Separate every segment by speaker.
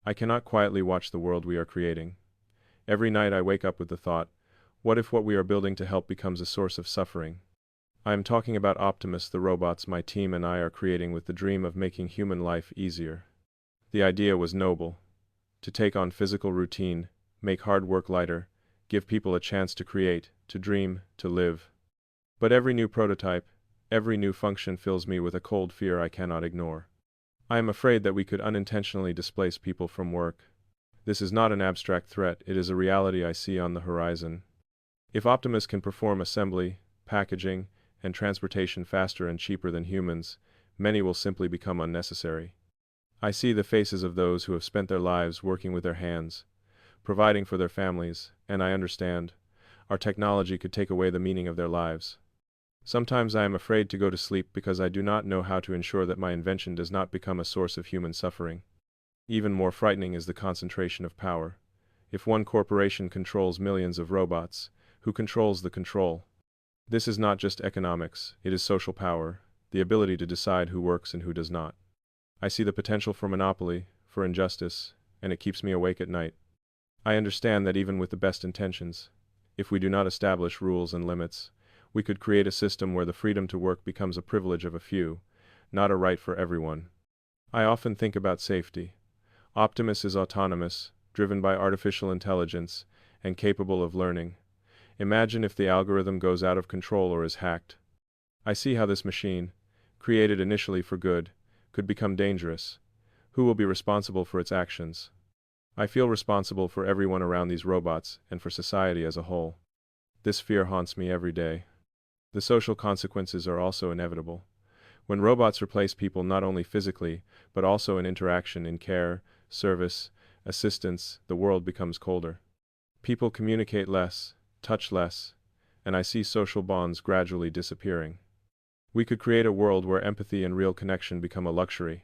Speaker 1: I cannot quietly watch the world we are creating. Every night I wake up with the thought, what if what we are building to help becomes a source of suffering? I am talking about Optimus, the robots my team and I are creating with the dream of making human life easier. The idea was noble. To take on physical routine, make hard work lighter, give people a chance to create, to dream, to live. But every new prototype, every new function fills me with a cold fear I cannot ignore. I am afraid that we could unintentionally displace people from work. This is not an abstract threat, it is a reality I see on the horizon. If Optimus can perform assembly, packaging, and transportation faster and cheaper than humans, many will simply become unnecessary. I see the faces of those who have spent their lives working with their hands, providing for their families, and I understand, our technology could take away the meaning of their lives. Sometimes I am afraid to go to sleep because I do not know how to ensure that my invention does not become a source of human suffering. Even more frightening is the concentration of power. If one corporation controls millions of robots, who controls the control? This is not just economics, it is social power, the ability to decide who works and who does not. I see the potential for monopoly, for injustice, and it keeps me awake at night. I understand that even with the best intentions, if we do not establish rules and limits, we could create a system where the freedom to work becomes a privilege of a few, not a right for everyone. I often think about safety. Optimus is autonomous, driven by artificial intelligence, and capable of learning. Imagine if the algorithm goes out of control or is hacked. I see how this machine, created initially for good, could become dangerous. Who will be responsible for its actions? I feel responsible for everyone around these robots and for society as a whole. This fear haunts me every day. The social consequences are also inevitable. When robots replace people not only physically, but also in interaction, in care, service, assistance, the world becomes colder. People communicate less, touch less, and I see social bonds gradually disappearing. We could create a world where empathy and real connection become a luxury.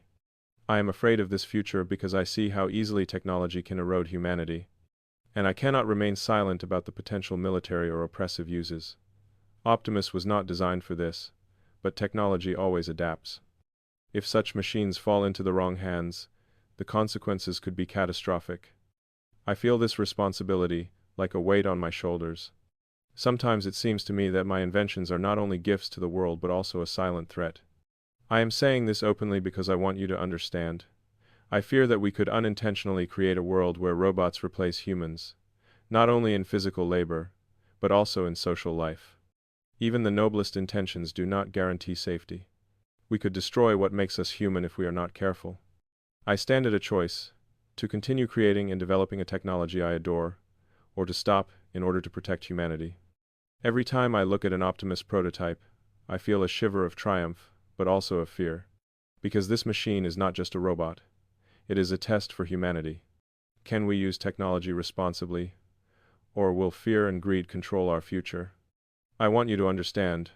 Speaker 1: I am afraid of this future because I see how easily technology can erode humanity. And I cannot remain silent about the potential military or oppressive uses. Optimus was not designed for this, but technology always adapts. If such machines fall into the wrong hands, the consequences could be catastrophic. I feel this responsibility, like a weight on my shoulders. Sometimes it seems to me that my inventions are not only gifts to the world but also a silent threat. I am saying this openly because I want you to understand. I fear that we could unintentionally create a world where robots replace humans, not only in physical labor, but also in social life. Even the noblest intentions do not guarantee safety. We could destroy what makes us human if we are not careful. I stand at a choice, to continue creating and developing a technology I adore, or to stop in order to protect humanity. Every time I look at an Optimus prototype, I feel a shiver of triumph, but also of fear. Because this machine is not just a robot. It is a test for humanity. Can we use technology responsibly? Or will fear and greed control our future? I want you to understand.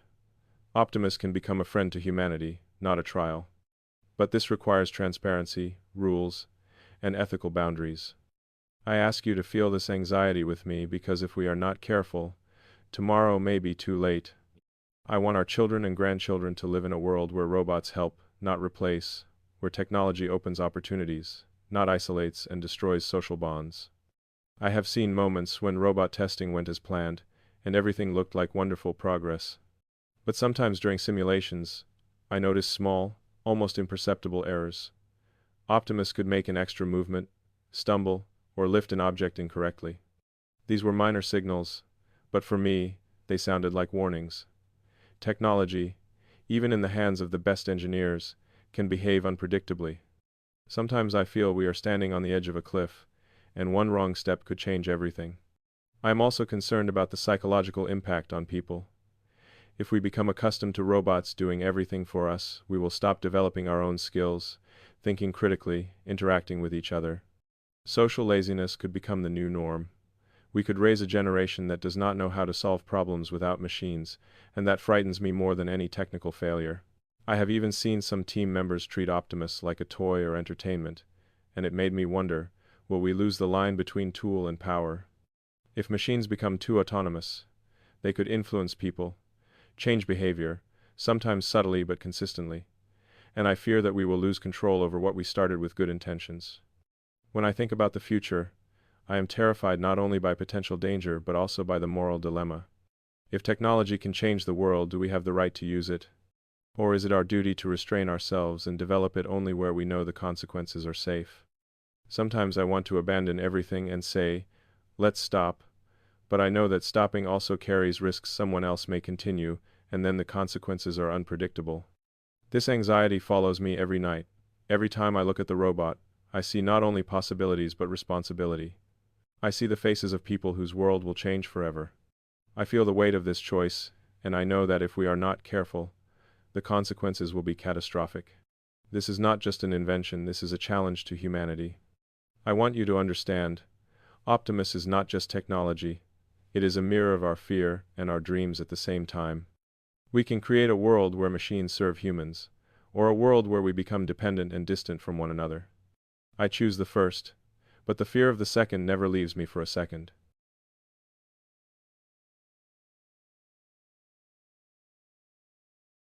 Speaker 1: Optimus can become a friend to humanity, not a trial. But this requires transparency, rules, and ethical boundaries. I ask you to feel this anxiety with me because if we are not careful, tomorrow may be too late. I want our children and grandchildren to live in a world where robots help, not replace, where technology opens opportunities, not isolates and destroys social bonds. I have seen moments when robot testing went as planned, and everything looked like wonderful progress. But sometimes during simulations, I noticed small, almost imperceptible errors. Optimus could make an extra movement, stumble, or lift an object incorrectly. These were minor signals, but for me, they sounded like warnings. Technology, even in the hands of the best engineers, can behave unpredictably. Sometimes I feel we are standing on the edge of a cliff, and one wrong step could change everything. I am also concerned about the psychological impact on people. If we become accustomed to robots doing everything for us, we will stop developing our own skills, thinking critically, interacting with each other. Social laziness could become the new norm. We could raise a generation that does not know how to solve problems without machines, and that frightens me more than any technical failure. I have even seen some team members treat Optimus like a toy or entertainment, and it made me wonder, will we lose the line between tool and power? If machines become too autonomous, they could influence people, change behavior, sometimes subtly but consistently, and I fear that we will lose control over what we started with good intentions. When I think about the future, I am terrified not only by potential danger but also by the moral dilemma. If technology can change the world, do we have the right to use it? Or is it our duty to restrain ourselves and develop it only where we know the consequences are safe? Sometimes I want to abandon everything and say, let's stop, but I know that stopping also carries risks. Someone else may continue, and then the consequences are unpredictable. This anxiety follows me every night. Every time I look at the robot, I see not only possibilities but responsibility. I see the faces of people whose world will change forever. I feel the weight of this choice, and I know that if we are not careful, the consequences will be catastrophic. This is not just an invention, this is a challenge to humanity. I want you to understand, Optimus is not just technology, it is a mirror of our fear and our dreams at the same time. We can create a world where machines serve humans, or a world where we become dependent and distant from one another. I choose the first, but the fear of the second never leaves me for a second.